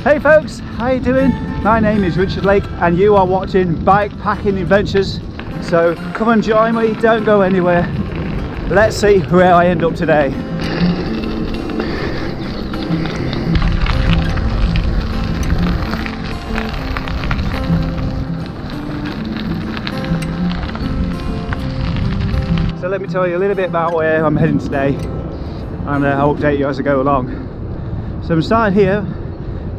Hey folks, how you doing? My name is Richard Lake and you are watching Bike Packing Adventures. So come and join me, don't go anywhere. Let's see where I end up today. So let me tell you a little bit about where I'm heading today and I'll update you as I go along. So I'm starting here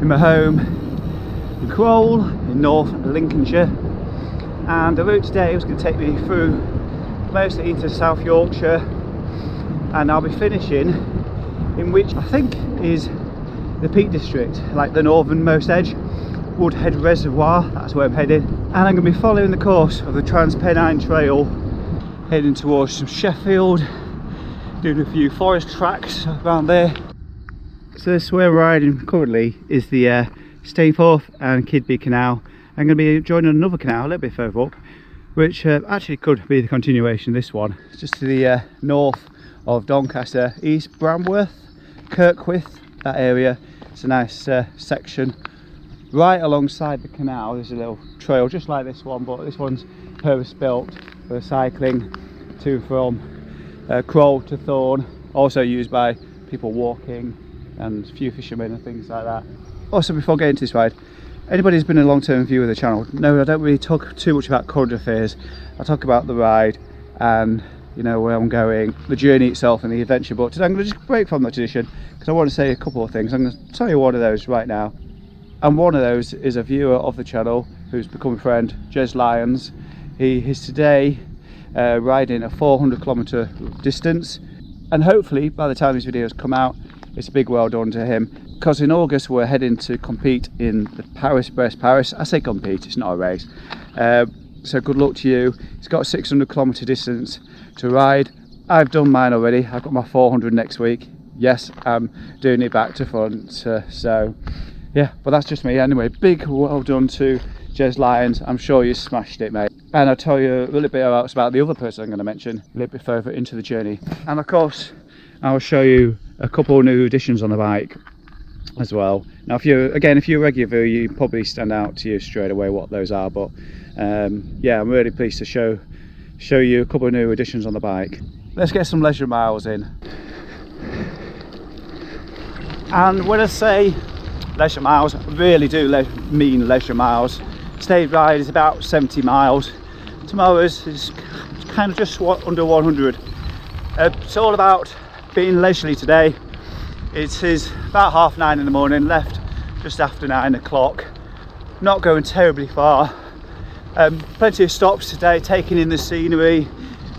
in my home in Crowle in North Lincolnshire, and the route today is going to take me through mostly into South Yorkshire, and I'll be finishing in which I think is the Peak District, like the northernmost edge, Woodhead Reservoir. That's where I'm heading, and I'm going to be following the course of the Transpennine Trail heading towards some Sheffield, doing a few forest tracks around there. So this is where we're riding currently is the Stainforth and Kidby Canal. I'm going to be joining another canal a little bit further up, which actually could be the continuation of this one. It's just to the north of Doncaster, East Bramworth, Kirkwith, that area. It's a nice section. Right alongside the canal there's a little trail just like this one, but this one's purpose built for cycling to from Crowle to Thorn, also used by people walking and a few fishermen and things like that. Also, before getting to this ride, anybody who's been a long-term viewer of the channel, no, I don't really talk too much about current affairs. I talk about the ride and, you know, where I'm going, the journey itself and the adventure. But today I'm going to just break from that tradition because I want to say a couple of things. I'm going to tell you one of those right now, and one of those is a viewer of the channel who's become a friend, Jez Lyons. He is today riding a 400-kilometre distance, and hopefully by the time these videos come out, it's a big well done to him, because in August we're heading to compete in the Paris-Brest Paris. I say compete, it's not a race. So good luck to you. He's got a 600-kilometre distance to ride. I've done mine already. I've got my 400 next week. Yes, I'm doing it back to front. So yeah, but that's just me anyway. Big well done to Jez Lyons. I'm sure you smashed it, mate. And I'll tell you a little bit else about the other person I'm going to mention a little bit further into the journey. And of course, I'll show you a couple of new additions on the bike as well. Now, if you're a regular viewer, you probably stand out to you straight away what those are. But yeah, I'm really pleased to show you a couple of new additions on the bike. Let's get some leisure miles in. And when I say leisure miles, I really do mean leisure miles. Today's ride is about 70 miles. Tomorrow's is kind of just under 100. It's all about being leisurely today. It is about 9:30 in the morning, left just after 9 o'clock. Not going terribly far. Plenty of stops today, taking in the scenery,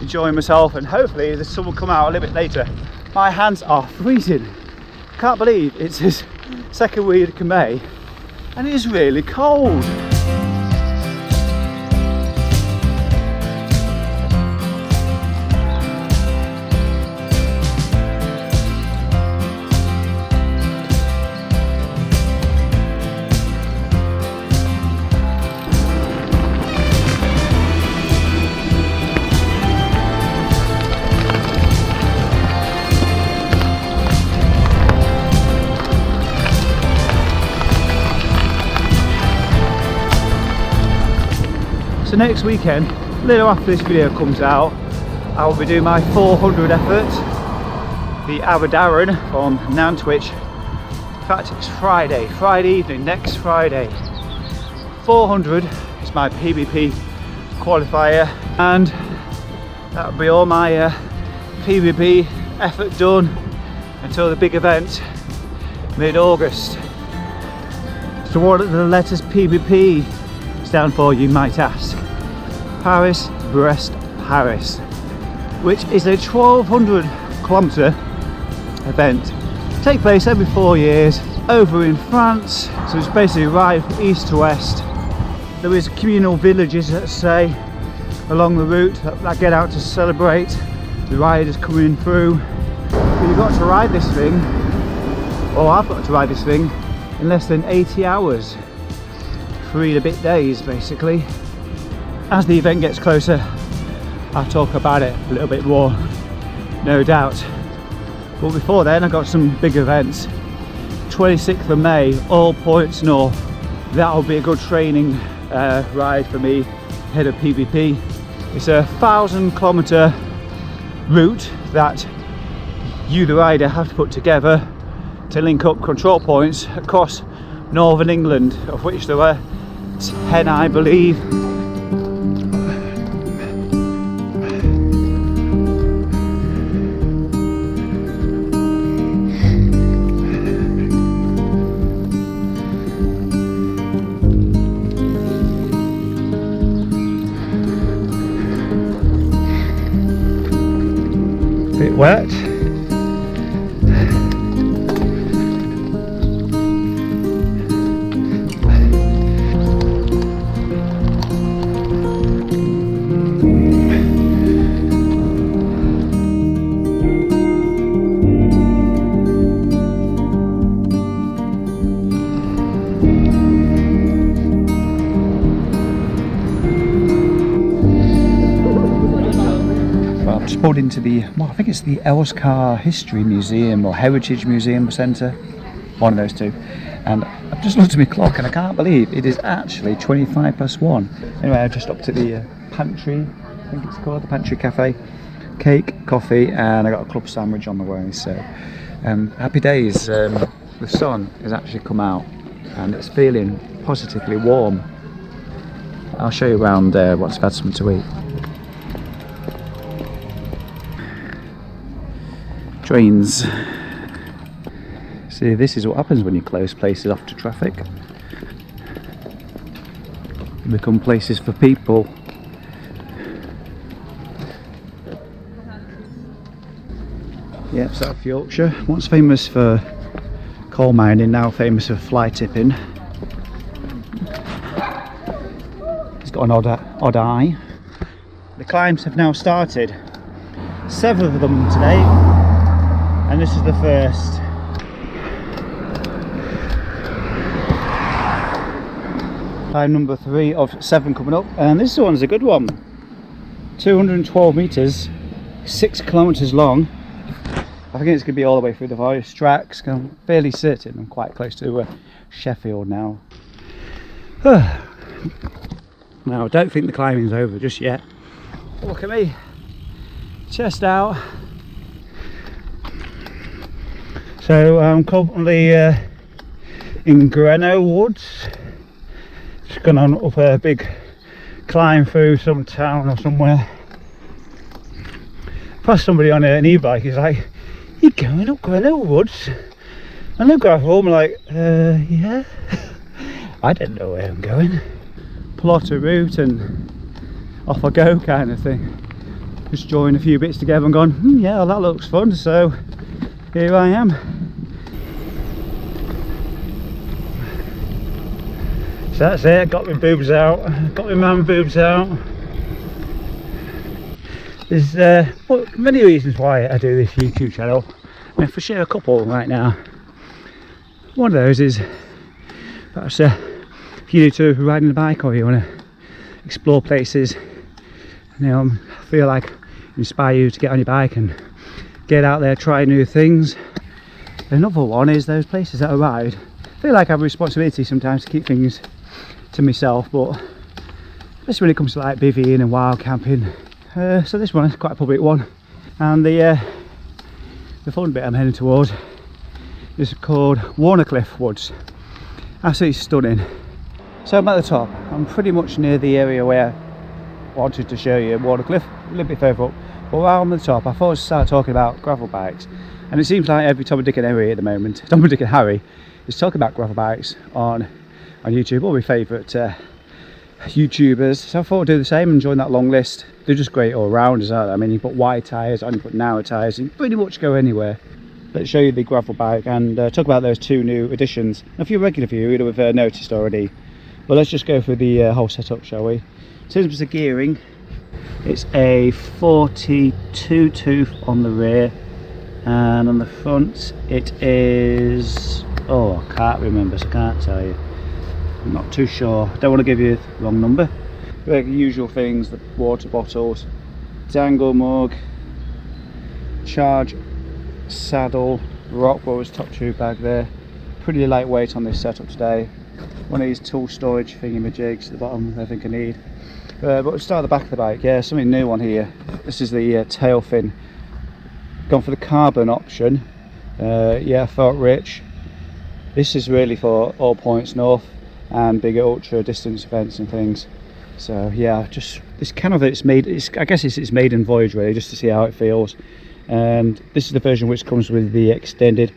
enjoying myself, and hopefully the sun will come out a little bit later. My hands are freezing. Can't believe it's this second week of May and it is really cold. So next weekend, a little after this video comes out, I will be doing my 400 effort, the Aberdaron from Nantwich. In fact, it's Friday evening, next Friday. 400 is my PBP qualifier, and that will be all my PBP effort done until the big event mid-August. So what do the letters PBP stand for, you might ask? Paris-Brest Paris, which is a 1200-kilometre event. Take place every 4 years over in France, so it's basically right east to west. There is communal villages, let's say, along the route that get out to celebrate the riders coming through. But you've got to ride this thing, or I've got to ride this thing, in less than 80 hours. 3 and a bit days basically. As the event gets closer, I'll talk about it a little bit more, no doubt. But before then, I've got some big events. 26th of May, all points north. That'll be a good training ride for me ahead of PVP. It's a 1,000-kilometre route that you, the rider, have to put together to link up control points across northern England, of which there were 10, I believe. Bit wet. Pulled into the, well, I think it's the Elscar History Museum or Heritage Museum Centre, one of those two, and I've just looked at my clock and I can't believe it is actually 1:25. Anyway, I just stopped at the Pantry, I think it's called, the Pantry Cafe. Cake, coffee, and I got a club sandwich on the way, so happy days. The sun has actually come out and it's feeling positively warm. I'll show you around once I've had something to eat. Trains. See, this is what happens when you close places off to traffic. They become places for people. Yep, South Yorkshire. Once famous for coal mining, now famous for fly tipping. It's got an odd eye. The climbs have now started. 7 of them today, and this is the first. Climb number 3 of 7 coming up, and this one's a good one. 212 metres, 6 kilometres long. I think it's going to be all the way through the forest tracks. I'm fairly certain I'm quite close to Sheffield now. Now, I don't think the climbing's over just yet. Look at me, chest out. So I'm currently in Greno Woods. Just gone on up a big climb through some town or somewhere. Passed somebody on an e-bike. He's like, "You're going up Greno Woods?" And I got home like, yeah. I didn't know where I'm going. Plot a route and off I go, kind of thing. Just joined a few bits together and gone, yeah, well, that looks fun, so here I am. So that's it, got my boobs out, got my man boobs out. There's well, many reasons why I do this YouTube channel. I mean, for sure a couple right now. One of those is perhaps if you're new to riding a bike or you want to explore places, you know, I feel like inspire you to get on your bike and get out there, try new things. Another one is those places that I ride. I feel like I have a responsibility sometimes to keep things to myself, but especially when it comes to like bivvying and wild camping. So this one is quite a public one, and the fun bit I'm heading towards is called Warnacliffe Woods. Absolutely stunning. So I'm at the top. I'm pretty much near the area where I wanted to show you Warnacliffe, a little bit further up. But while I'm at the top, I thought I'd start talking about gravel bikes. And it seems like every Tom, Dick and Harry at the moment, Tom, Dick and Harry, is talking about gravel bikes on YouTube, all my favourite YouTubers. So I thought I'd do the same and join that long list. They're just great all round, aren't they? I mean, you put wide tyres on, you put narrow tyres, and you pretty much go anywhere. Let's show you the gravel bike and talk about those 2 new additions. Now, if you're a regular viewer, you'd have noticed already. But let's just go through the whole setup, shall we? In terms of the gearing, it's a 42 tooth on the rear, and on the front it is, oh, I can't remember, so I can't tell you. I'm not too sure. I don't want to give you the wrong number. The usual things, the water bottles, dangle mug, charge saddle, Rockwool's top tube bag there, pretty lightweight on this setup today. One of these tool storage thingamajigs at the bottom I think I need. But we'll start at the back of the bike. Yeah, something new on here. This is the tail fin. Gone for the carbon option. Yeah, felt rich. This is really for All Points North and bigger ultra distance events and things. So yeah, just this kind of I guess it's its maiden voyage really, just to see how it feels. And this is the version which comes with the extended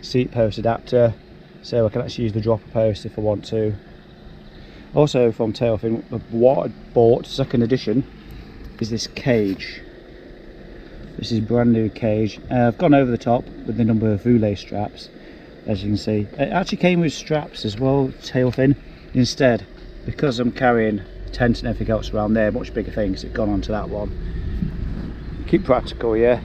seat post adapter, so I can actually use the dropper post if I want to. Also from Tailfin, what I bought second edition is this cage. This is brand new cage. I've gone over the top with the number of Voulez straps, as you can see. It actually came with straps as well, Tailfin. Instead, because I'm carrying tent and everything else around there, much bigger things, it's gone onto that one. Keep practical, yeah.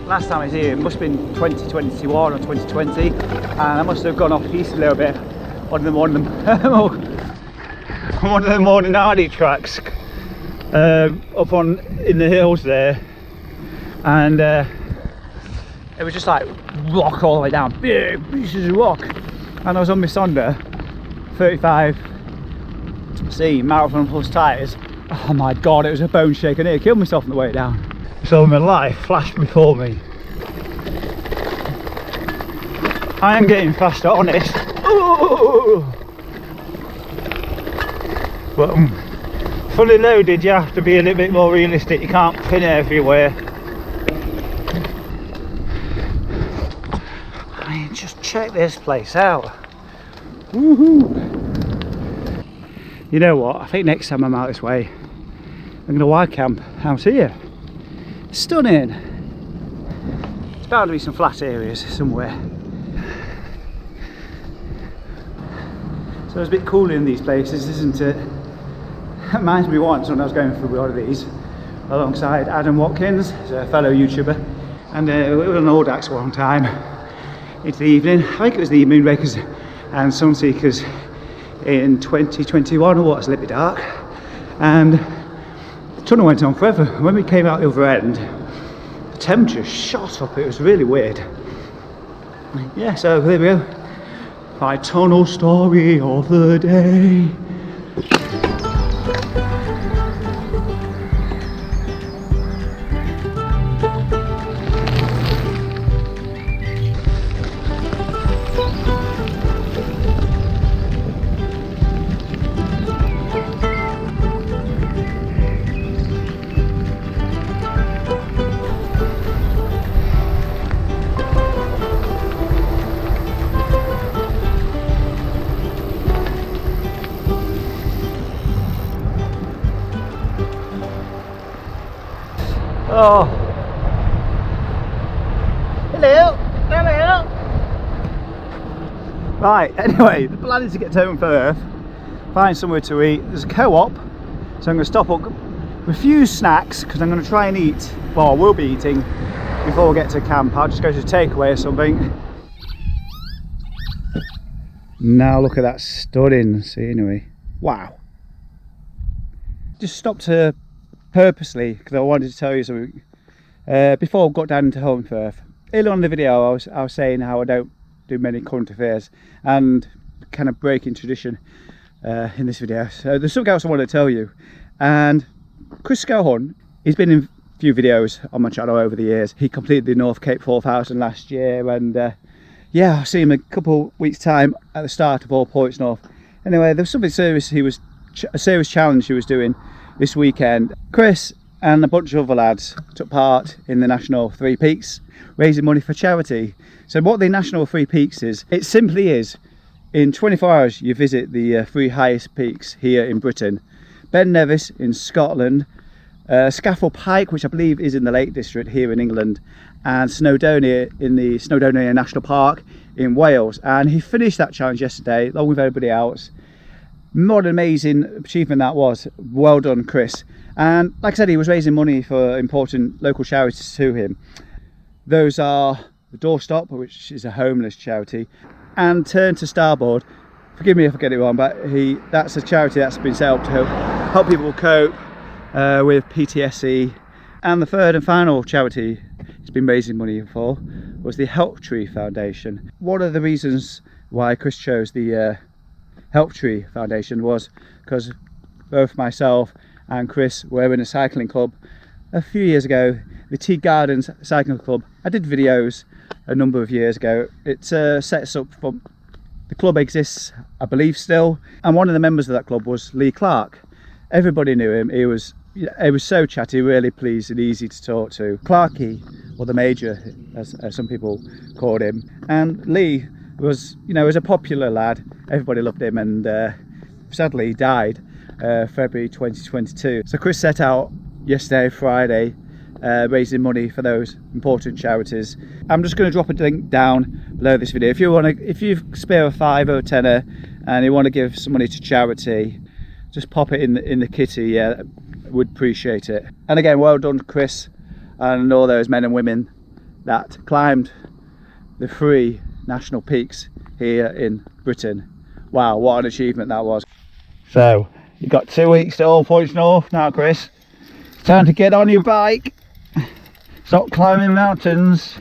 Last time I was here, it must have been 2021 or 2020, and I must have gone off piste a little bit on one of the morning hardy tracks up in the hills there, and it was just like rock all the way down, big pieces of rock, and I was on my Sonda 35C Marathon Plus tyres. Oh my god, it was a bone shaker. I nearly killed myself on the way down. So my life flashed before me. I am getting faster on it. Ooh. But fully loaded, you have to be a little bit more realistic. You can't pin it everywhere. I mean, just check this place out. Woohoo! You know what? I think next time I'm out this way, I'm going to wide camp out here. Stunning. There's bound to be some flat areas somewhere. So it's a bit cooler in these places, isn't it? It reminds me once when I was going through one of these alongside Adam Watkins, who's a fellow YouTuber, and we were on Audax one time into the evening. I think it was the Moonrakers and Sunseekers in 2021 or what, it's a little bit dark, and the tunnel went on forever. When we came out the other end, the temperature shot up. It was really weird. Yeah, so there we go. My tunnel story of the day. Oh, hello. Right, anyway, the plan is to get home first, find somewhere to eat. There's a co-op, so I'm going to stop up with a few snacks because I'm going to try and eat, well, I will be eating before we get to camp. I'll just go to a takeaway or something. Now look at that stunning scenery. Wow. Just stopped to purposely because I wanted to tell you something before I got down into Holmfirth. Earlier on in the video I was saying how I don't do many current affairs and kind of breaking tradition in this video. So there's something else I want to tell you, and Chris Scohorn, he's been in a few videos on my channel over the years. He completed the North Cape 4000 last year, and yeah, I'll see him in a couple weeks time at the start of All Points North. Anyway, there was something serious, a serious challenge he was doing this weekend. Chris and a bunch of other lads took part in the National Three Peaks, raising money for charity. So what the National Three Peaks is, it simply is, in 24 hours you visit the three highest peaks here in Britain. Ben Nevis in Scotland, Scafell Pike, which I believe is in the Lake District here in England, and Snowdonia in the Snowdonia National Park in Wales, and he finished that challenge yesterday along with everybody else. What an amazing achievement that was. Well done, Chris. And like I said, he was raising money for important local charities to him. Those are the Doorstop, which is a homeless charity, and Turn to Starboard. Forgive me if I get it wrong, but that's a charity that's been set up to help people cope with PTSD. And the third and final charity he's been raising money for was the Helptree Foundation. One of the reasons why Chris chose the Helptree Foundation was because both myself and Chris were in a cycling club a few years ago, the Tea Gardens Cycling Club. I did videos a number of years ago. It sets up for, the club exists, I believe, still, and one of the members of that club was Lee Clark. Everybody knew him. He was so chatty, really pleased and easy to talk to. Clarky, or the Major, as some people called him. And Lee was, was a popular lad. Everybody loved him, and sadly he died February 2022. So Chris set out yesterday, Friday, raising money for those important charities. I'm just going to drop a link down below this video. If you spare a £5 or a tenner and you want to give some money to charity, just pop it in the kitty. Yeah, would appreciate it. And again, well done, Chris, and all those men and women that climbed the 3 national peaks here in Britain. Wow, what an achievement that was. So you've got 2 weeks to All Points North now, Chris. It's time to get on your bike, stop climbing mountains.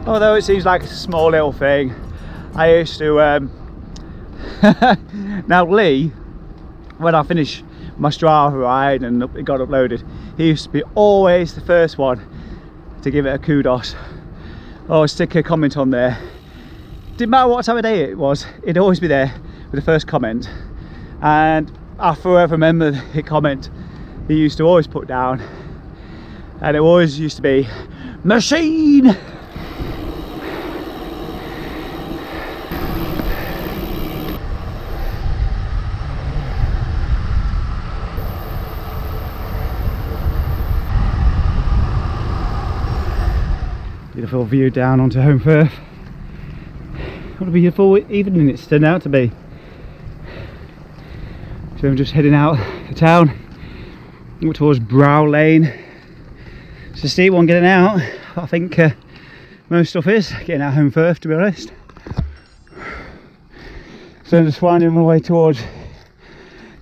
Although it seems like a small little thing, I used to now Lee, when I finished my Strava ride and it got uploaded, he used to be always the first one to give it a kudos or stick a comment on there. Didn't matter what time of day it was, he'd always be there with the first comment. And I forever remember the comment he used to always put down, and it always used to be machine. Beautiful view down onto Home Firth. What a beautiful evening it's turned out to be. So I'm just heading out of town, up towards Brow Lane. It's a steep one getting out. I think most stuff is getting out of Home Firth, to be honest. So I'm just winding my way towards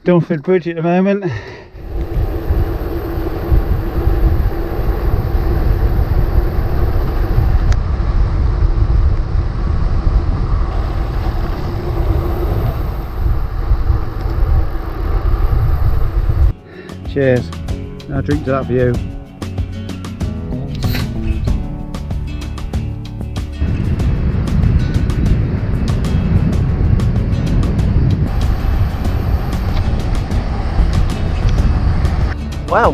Dunford Bridge at the moment. Cheers. I'll drink to that for you. Well,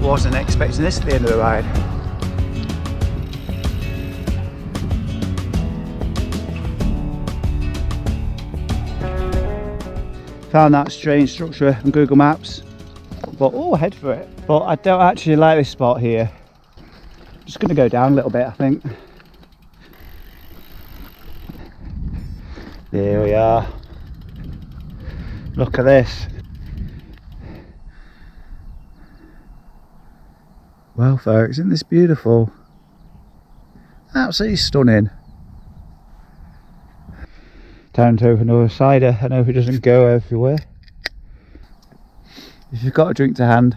wasn't expecting this at the end of the ride. Found that strange structure on Google Maps, but oh, head for it. But I don't actually like this spot here. Just going to go down a little bit, I think. There we are. Look at this. Well, folks, isn't this beautiful? Absolutely stunning. Time to open another cider. I know it doesn't go everywhere. If you've got a drink to hand,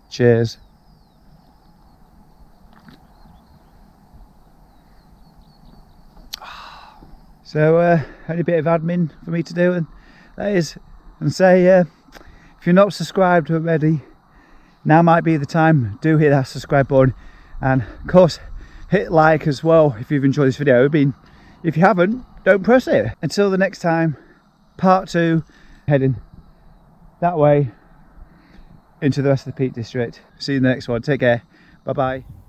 cheers. So only bit of admin for me to do, and that is, and say if you're not subscribed already, now might be the time. Do hit that subscribe button, and of course hit like as well if you've enjoyed this video. If you haven't, don't press it. Until the next time, part 2, heading that way. into the rest of the Peak District. See you in the next one. Take care. Bye bye.